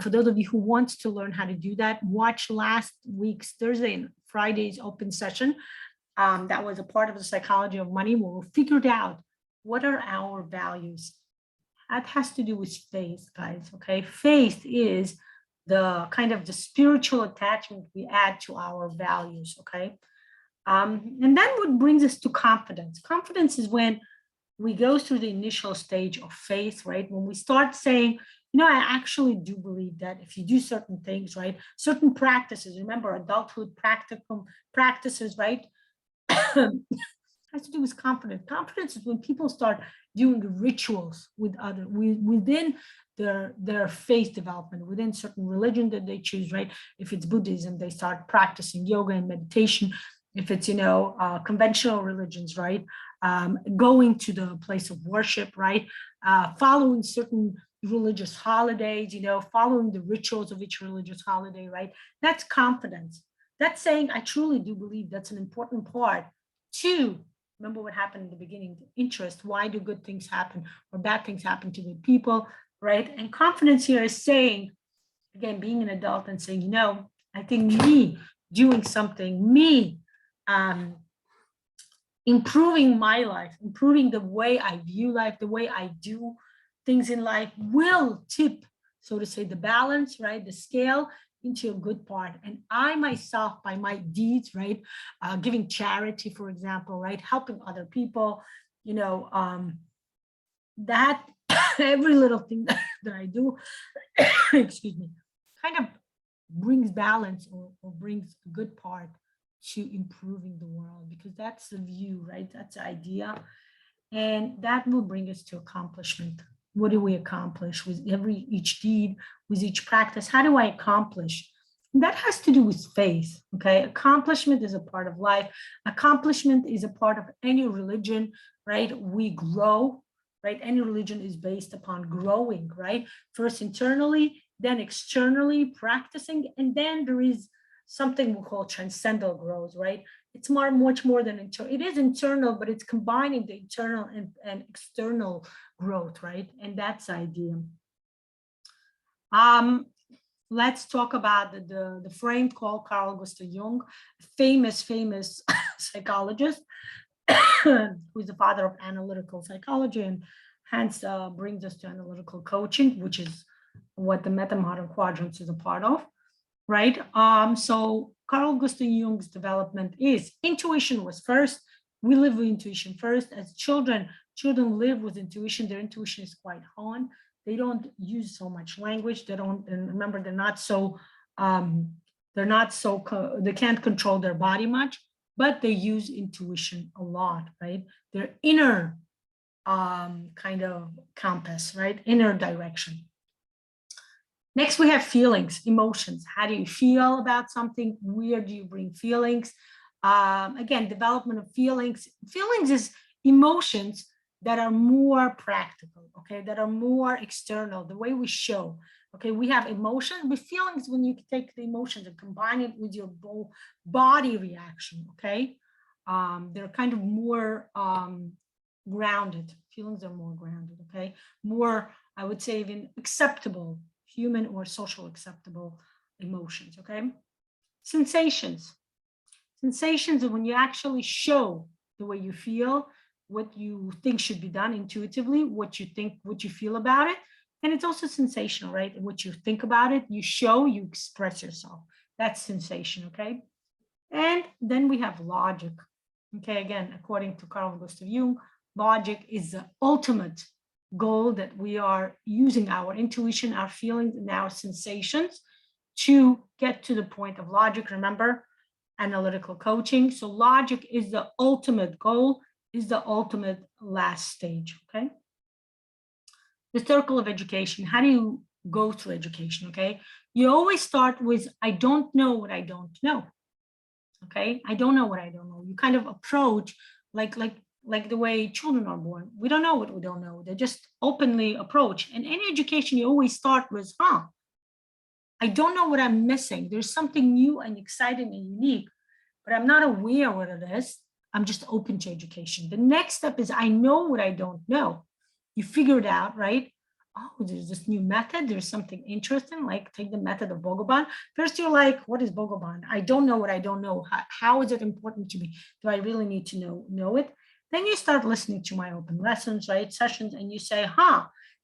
For those of you who want to learn how to do that, watch last week's Thursday and Friday's open session. That was a part of the psychology of money where we figured out what are our values. That has to do with faith, guys, okay? Faith is the kind of the spiritual attachment we add to our values, okay? And then what brings us to confidence. Confidence is when we go through the initial stage of faith, right? When we start saying, you know, I actually do believe that if you do certain things, right? Certain practices, remember adulthood practical practices, right? Has to do with confidence. Confidence is when people start doing rituals with other, within their faith development, within certain religion that they choose, right? If it's Buddhism, they start practicing yoga and meditation. If it's, you know, conventional religions, right? Going to the place of worship, right? Following certain religious holidays, you know, following the rituals of each religious holiday, right? That's confidence. That's saying, I truly do believe that's an important part to remember what happened in the beginning, interest. Why do good things happen or bad things happen to good people, right? And confidence here is saying, again, being an adult and saying, you know, I think me doing something, me improving my life, improving the way I view life, the way I do things in life will tip, so to say, the balance, right? The scale into a good part. And I myself, by my deeds, right? Giving charity, for example, right? Helping other people, you know, that every little thing that I do, excuse me, kind of brings balance or brings a good part to improving the world, because that's the view, right? That's the idea. And that will bring us to accomplishment. What do we accomplish with each deed, with each practice? How do I accomplish? And that has to do with faith, okay? Accomplishment is a part of life. Accomplishment is a part of any religion, right? We grow, right? Any religion is based upon growing, right? First internally, then externally practicing, and then there is something we call transcendental growth, right? It's much more than internal. It is internal, but it's combining the internal and external growth, right? And that's the idea. Let's talk about the frame called Carl Gustav Jung, famous psychologist, who's the father of analytical psychology, and hence brings us to analytical coaching, which is what the MetaModern Quadrants is a part of, right? So Carl Gustav Jung's development is intuition was first. We live with intuition first. As children live with intuition. Their intuition is quite honed. They don't use so much language. They don't, and remember, they can't control their body much, but they use intuition a lot, right? Their inner kind of compass, right? Inner direction. Next, we have feelings, emotions. How do you feel about something? Where do you bring feelings? Again, development of feelings. Feelings is emotions that are more practical, okay, that are more external, the way we show. Okay, we have emotions, but feelings, when you take the emotions and combine it with your body reaction, okay, they're kind of more grounded. Feelings are more grounded, okay, more, I would say, even acceptable, human or social acceptable emotions, okay. Sensations. Sensations are when you actually show the way you feel, what you think should be done intuitively, what you think, what you feel about it. And it's also sensational, right? What you think about it, you show, you express yourself. That's sensation, okay? And then we have logic. Okay, again, according to Carl Gustav Jung, logic is the ultimate goal, that we are using our intuition, our feelings, and our sensations to get to the point of logic. Remember, analytical coaching. So logic is the ultimate goal, is the ultimate last stage, okay? The circle of education. How do you go through education, okay? You always start with, I don't know what I don't know, okay? I don't know what I don't know. You kind of approach like the way children are born. We don't know what we don't know. They just openly approach. And any education, you always start with, I don't know what I'm missing. There's something new and exciting and unique, but I'm not aware what it is. I'm just open to education. The next step is, I know what I don't know. You figure it out, right? Oh, there's this new method. There's something interesting, like take the method of Bogoban. First, you're like, what is Bogoban? I don't know what I don't know. How is it important to me? Do I really need to know it? Then you start listening to my open lessons, right? Sessions, and you say,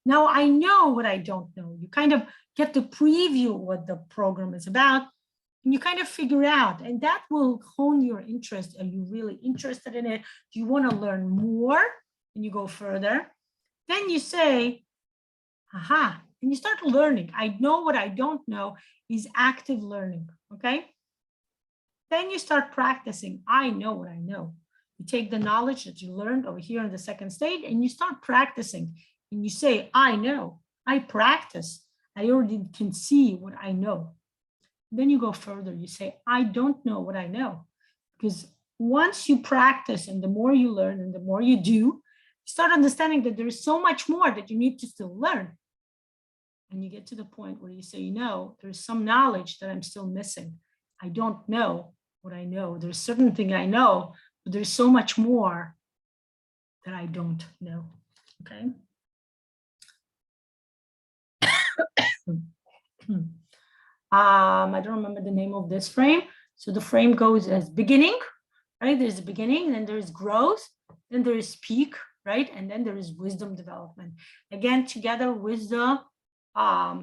now I know what I don't know. You kind of get the preview of what the program is about, and you kind of figure out, and that will hone your interest. Are you really interested in it? Do you want to learn more? And you go further. Then you say, and you start learning. I know what I don't know is active learning, okay? Then you start practicing. I know what I know. You take the knowledge that you learned over here in the second stage, and you start practicing. And you say, I know, I practice. I already can see what I know. Then you go further. You say, I don't know what I know. Because once you practice, and the more you learn and the more you do, you start understanding that there is so much more that you need to still learn. And you get to the point where you say, there's some knowledge that I'm still missing. I don't know what I know. There's certain thing I know, but there's so much more that I don't know, okay? I don't remember the name of this frame. So the frame goes as beginning, right? There's a beginning, then there's growth, then there is peak, right? And then there is wisdom development. Again, together with the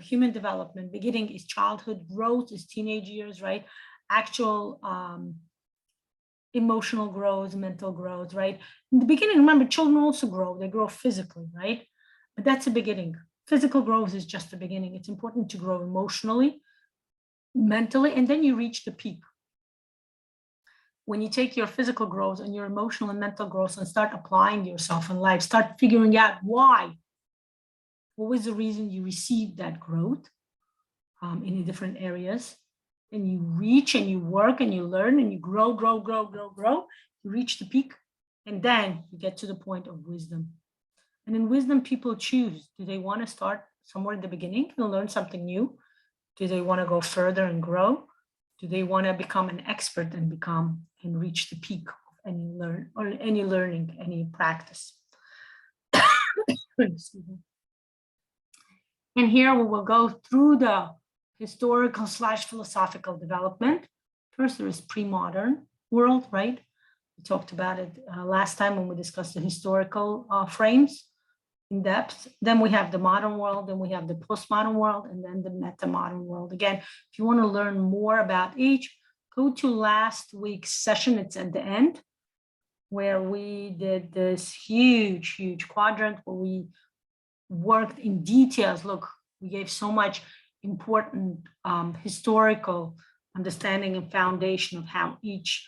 human development, beginning is childhood, growth is teenage years, right? Actual emotional growth, mental growth, right? In the beginning, remember, children also grow, they grow physically, right? But that's the beginning. Physical growth is just the beginning. It's important to grow emotionally, mentally, and then you reach the peak. When you take your physical growth and your emotional and mental growth and start applying yourself in life, start figuring out why. What was the reason you received that growth in different areas? And you reach and you work and you learn and you grow, you reach the peak, and then you get to the point of wisdom. And in wisdom, people choose. Do they want to start somewhere at the beginning and learn something new? Do they want to go further and grow? Do they want to become an expert and reach the peak of any learning, any practice? Excuse me. And here we will go through the historical / philosophical development. First, there is pre-modern world, right? We talked about it last time when we discussed the historical frames in depth. Then we have the modern world, then we have the postmodern world, and then the metamodern world. Again, if you want to learn more about each, go to last week's session. It's at the end, where we did this huge quadrant where we worked in details. Look, we gave so much important historical understanding and foundation of how each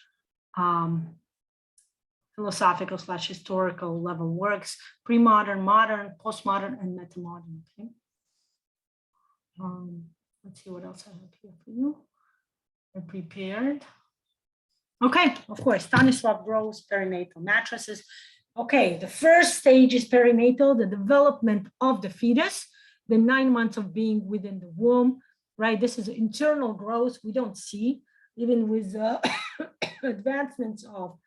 philosophical / historical level works: pre-modern, modern, postmodern, and metamodern. Okay. Let's see what else I have here for you. I prepared. Okay, of course, Stanislav Gross, perinatal matrices. Okay, the first stage is perinatal, the development of the fetus, the 9 months of being within the womb, right? This is internal growth we don't see, even with advancements of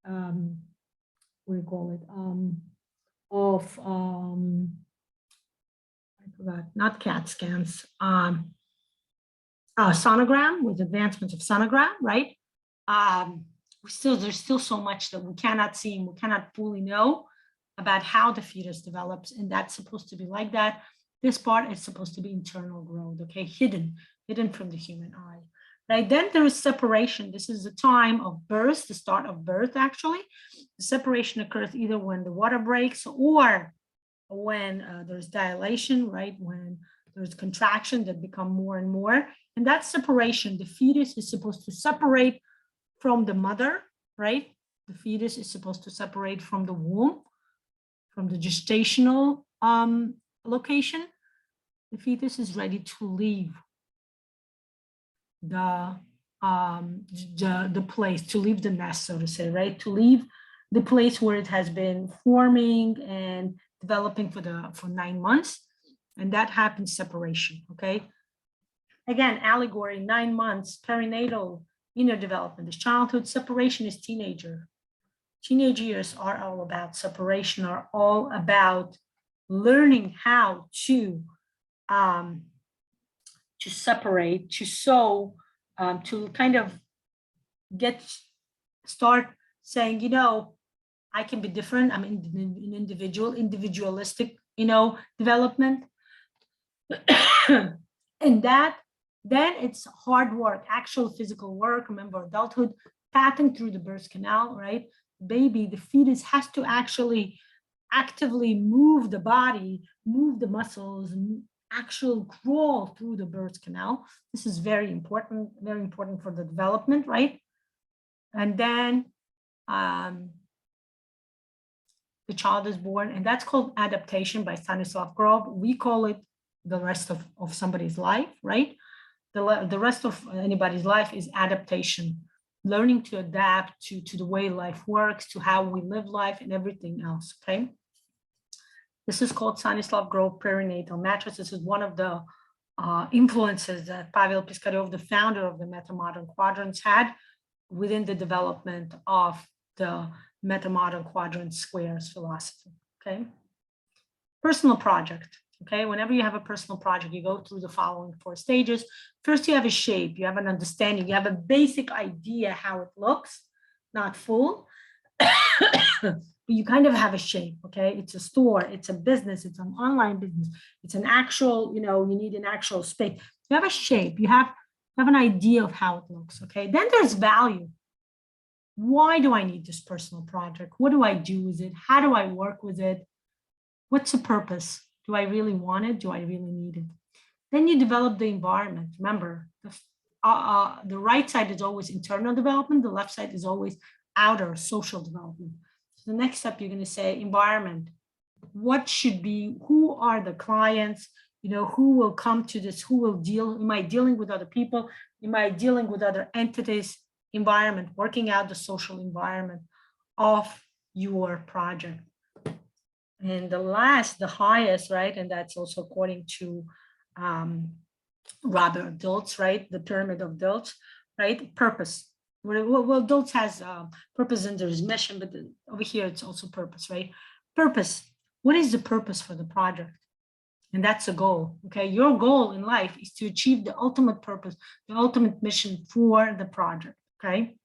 what do you call it? I forgot, not CAT scans, sonogram, with advancements of sonogram, right? There's still so much that we cannot see and we cannot fully know about how the fetus develops, and that's supposed to be like that. This part is supposed to be internal growth, okay, hidden from the human eye. Right, then there is separation. This is the time of birth, the start of birth, actually. The separation occurs either when the water breaks or when there's dilation, right? When there's contraction that become more and more. And that separation, the fetus is supposed to separate from the mother, right? The fetus is supposed to separate from the womb, from the gestational location. The fetus is ready to leave the place, to leave the nest, so to say, right? To leave the place where it has been forming and developing for 9 months, and that happens separation. Okay. Again, allegory: 9 months, perinatal, inner development is childhood. Separation is teenager. Teenage years are all about separation, are all about learning how to separate, to sew, to kind of start saying, you know, I can be different. I'm an individualistic, you know, development. And that, then it's hard work, actual physical work. Remember, adulthood, passing through the birth canal, right? Baby, the fetus has to actually actively move the body, move the muscles, and actual crawl through the birth canal. This is very important for the development, right? And then the child is born, and that's called adaptation by Stanislav Grof. We call it the rest of somebody's life, right? The rest of anybody's life is adaptation, learning to adapt to the way life works, to how we live life and everything else, okay? This is called Stanislav Grof perinatal matrix. This is one of the influences that Pavel Piskaryov, the founder of the MetaModern Quadrants, had within the development of the MetaModern Quadrant squares philosophy, okay? Personal project, okay? Whenever you have a personal project, you go through the following 4 stages. First, you have a shape, you have an understanding, you have a basic idea how it looks, not full. You kind of have a shape, okay? It's a store, it's a business, it's an online business, it's an actual, you need an actual space. You have a shape, you have an idea of how it looks, okay? Then there's value. Why do I need this personal project? What do I do with it? How do I work with it? What's the purpose? Do I really want it? Do I really need it? Then you develop the environment. Remember, the right side is always internal development. The left side is always outer social development. So the next step, you're going to say environment. What should be, who are the clients? Who will come to this? Who will deal? Am I dealing with other people? Am I dealing with other entities? Environment, working out the social environment of your project. And the highest, right? And that's also according to Robert Dilts, right? The pyramid of Dilts, right? Purpose. Well, Dilts has purpose and there's mission, but over here it's also purpose, right? Purpose. What is the purpose for the project? And that's a goal, okay? Your goal in life is to achieve the ultimate purpose, the ultimate mission for the project, okay?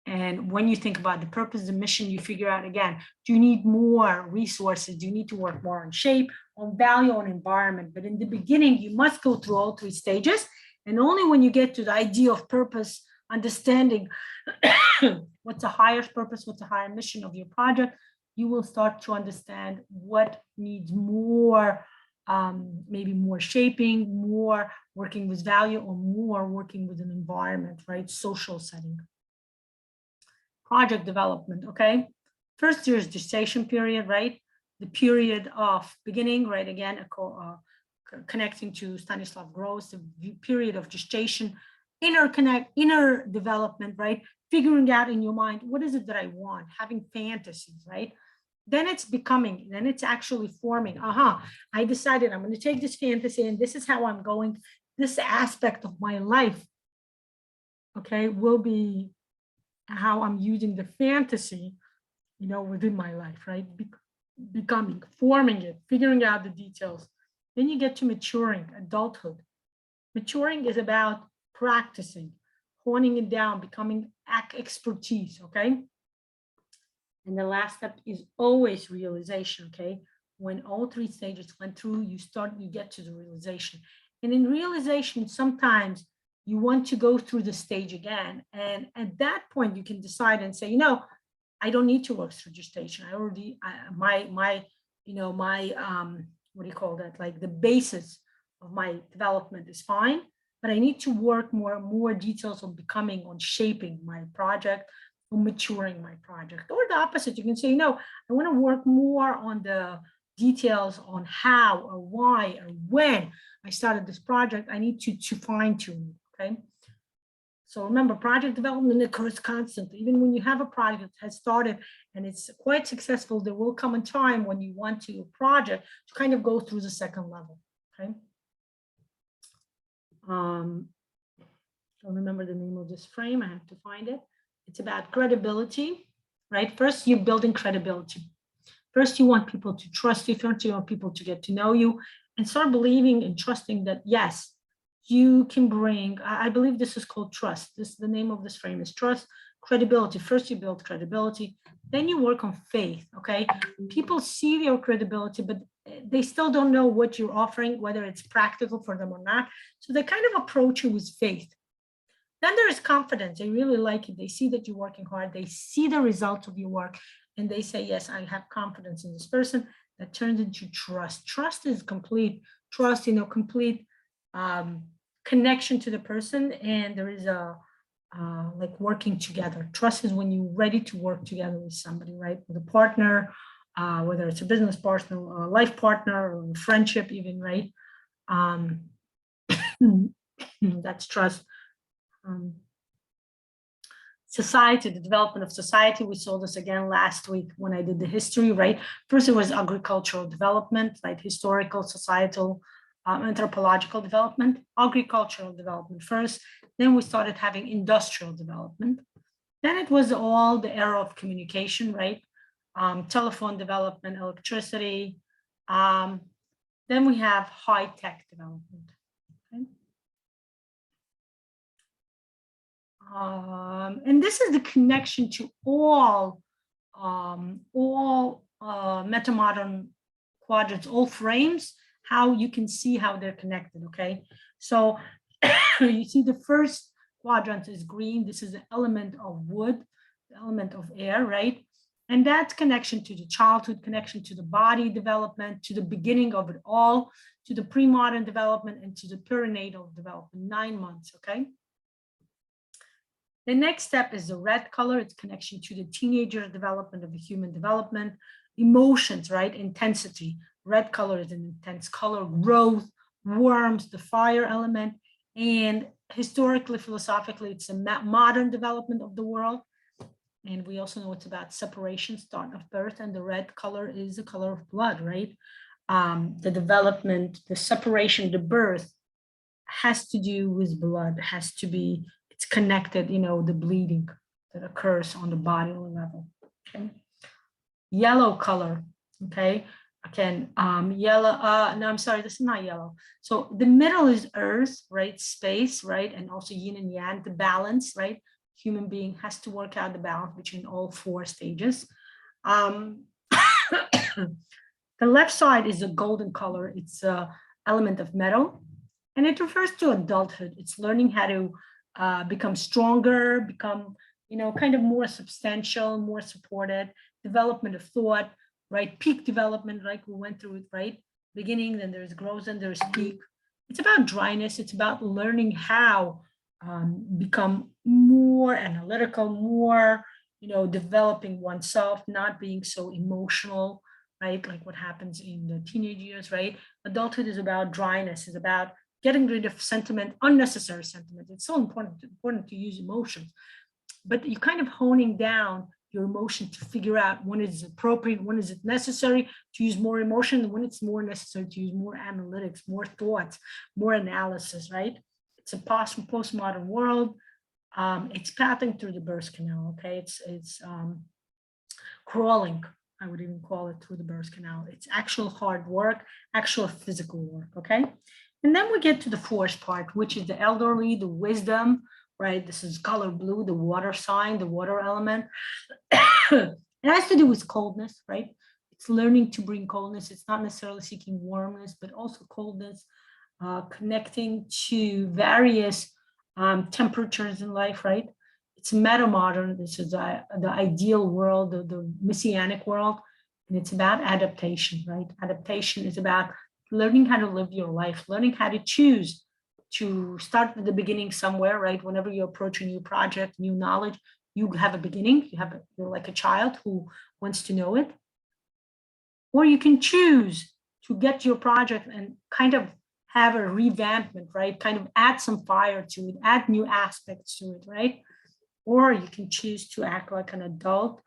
And when you think about the purpose, the mission, you figure out again, do you need more resources? Do you need to work more on shape, on value, on environment? But in the beginning, you must go through all 3 stages. And only when you get to the idea of purpose, understanding what's the higher purpose, what's the higher mission of your project, you will start to understand what needs more, maybe more shaping, more working with value, or more working with an environment, right? Social setting. Project development, okay? First, there's gestation period, right? The period of beginning, right? Again, connecting to Stanislav Gross, the period of gestation, inner development, right? Figuring out in your mind, what is it that I want? Having fantasies, right? Then it's becoming, then it's actually forming. I decided I'm going to take this fantasy and this is how I'm going, this aspect of my life, okay, will be how I'm using the fantasy, within my life, right? Becoming, forming it, figuring out the details. Then you get to maturing, adulthood. Maturing is about practicing, honing it down, becoming expertise, okay? And the last step is always realization, okay? When all 3 stages went through, you get to the realization. And in realization, sometimes you want to go through the stage again. And at that point, you can decide and say, I don't need to work through gestation. I already, what do you call that? Like the basis of my development is fine, but I need to work more details on becoming, on shaping my project, on maturing my project. Or the opposite, you can say, I want to work more on the details on how or why or when I started this project. I need to fine tune, okay? So remember, project development occurs constantly. Even when you have a project that has started and it's quite successful, there will come a time when you want to project to kind of go through the second level, okay? Don't remember the name of this frame, I have to find it. It's about credibility, right? First, you're building credibility. First, you want people to trust you. First, you want people to get to know you and start believing and trusting that, yes, you can bring, I believe this is called trust. The name of this frame is trust, credibility. First, you build credibility, then you work on faith, okay? People see your credibility, but they still don't know what you're offering, whether it's practical for them or not. So they kind of approach you with faith. Then there is confidence. They really like it. They see that you're working hard. They see the results of your work. And they say, yes, I have confidence in this person. That turns into trust. Trust is complete trust, complete connection to the person. And there is a like working together. Trust is when you're ready to work together with somebody, right? With a partner, whether it's a business partner, or a life partner, or a friendship even, right? That's trust. Society, the development of society. We saw this again last week when I did the history, right? First, it was agricultural development, like historical, societal anthropological development, agricultural development first. Then we started having industrial development. Then it was all the era of communication, right? Telephone development, electricity. Then we have high-tech development. Okay? And this is the connection to all MetaModern quadrants, all frames, how you can see how they're connected, okay? So you see the first quadrant is green. This is the element of wood, the element of air, right? And that connection to the childhood, connection to the body development, to the beginning of it all, to the pre-modern development, and to the perinatal development, 9 months, okay? The next step is the red color. It's connection to the teenager development of the human development, emotions, right? Intensity. Red color is an intense color, growth, worms, the fire element, and historically, philosophically, it's a modern development of the world. And we also know it's about separation, start of birth, and the red color is the color of blood, right? The development, the separation, the birth has to do with blood, has to be, it's connected, you know, the bleeding that occurs on the bodily level, okay? Yellow color, okay? Again, yellow, no, I'm sorry, this is not yellow. So the middle is earth, right? Space, right? And also yin and yang, the balance, right? Human being has to work out the balance between all 4 stages. The left side is a golden color. It's an element of metal, and it refers to adulthood. It's learning how to become stronger, become, you know, kind of more substantial, more supported, development of thought, right? Peak development, like we went through it, right? Beginning, then there's growth, and there's peak. It's about dryness. It's about learning how become more analytical, more, you know, developing oneself, not being so emotional, right? Like what happens in the teenage years, right? Adulthood is about dryness, is about getting rid of sentiment, unnecessary sentiment. It's so important to use emotions, but you're kind of honing down your emotion to figure out when it's appropriate, when is it necessary to use more emotion, and when it's more necessary to use more analytics, more thoughts, more analysis, right? It's a postmodern world. It's pathing through the birth canal, okay? It's crawling, I would even call it, through the birth canal. It's actual hard work, actual physical work, okay? And then we get to the fourth part, which is the elderly, the wisdom, right? This is color blue, the water sign, the water element. It has to do with coldness, right? It's learning to bring coldness. It's not necessarily seeking warmness, but also coldness, connecting to various temperatures in life, right? It's meta-modern. This is the ideal world, the messianic world, and it's about adaptation, right? Adaptation is about learning how to live your life, learning how to choose to start at the beginning somewhere, right? Whenever you approach a new project, new knowledge, you have a beginning. You're like a child who wants to know it, or you can choose to get your project and kind of have a revampment, right? Kind of add some fire to it, add new aspects to it, right? Or you can choose to act like an adult,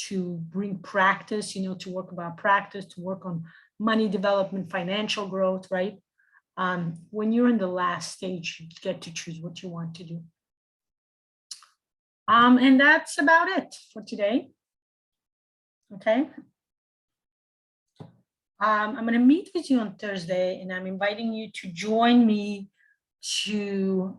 to bring practice, you know, to work about practice, to work on money development, financial growth, right? When you're in the last stage, you get to choose what you want to do. And that's about it for today. Okay. I'm going to meet with you on Thursday, and I'm inviting you to join me to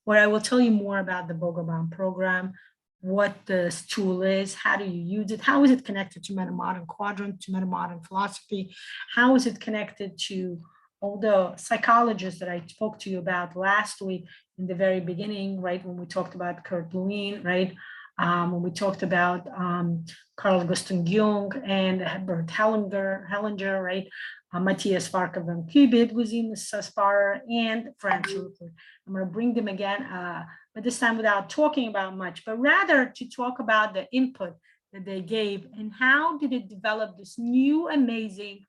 where I will tell you more about the Bogoban program, what this tool is, how do you use it, how is it connected to MetaModern Quadrant, to MetaModern philosophy, how is it connected to all the psychologists that I spoke to you about last week in the very beginning, right, when we talked about Kurt Lewin, right, when we talked about Carl Gustav Jung and Bert Hellinger, right, Matthias Farka van Kubit, Wazim Saspar, and Franz Ruther. I'm going to bring them again, but this time without talking about much, but rather to talk about the input that they gave and how did it develop this new amazing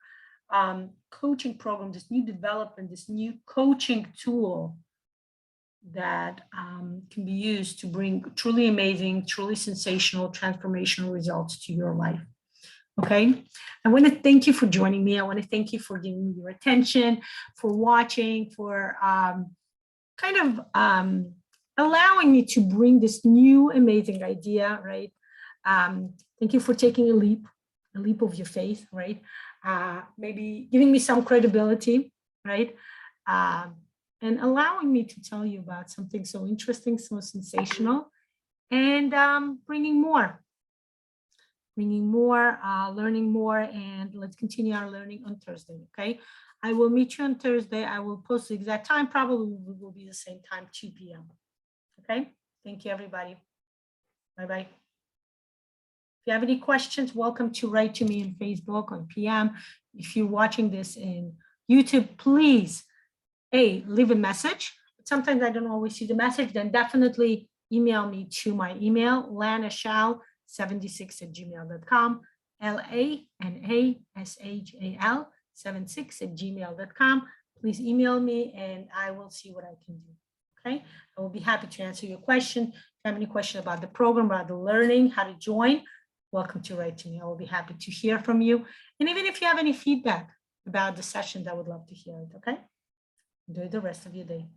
coaching program, this new development, this new coaching tool that can be used to bring truly amazing, truly sensational, transformational results to your life. Okay, I want to thank you for joining me. I want to thank you for giving me your attention, for watching, for allowing me to bring this new amazing idea, right? Thank you for taking a leap of your faith, right? Maybe giving me some credibility, right? And allowing me to tell you about something so interesting, so sensational, and bringing more, learning more, and let's continue our learning on Thursday, okay? I will meet you on Thursday. I will post the exact time, probably will be the same time, 2 p.m. Okay, thank you, everybody. Bye-bye. If you have any questions, welcome to write to me on Facebook, on PM. If you're watching this in YouTube, please, leave a message. Sometimes I don't always see the message, then definitely email me to my email, lanashal76@gmail.com, LANASHAL 76@gmail.com. Please email me and I will see what I can do. Okay, I will be happy to answer your question. If you have any question about the program, about the learning, how to join, welcome to write to me. I will be happy to hear from you. And even if you have any feedback about the sessions, I would love to hear it. Okay, enjoy the rest of your day.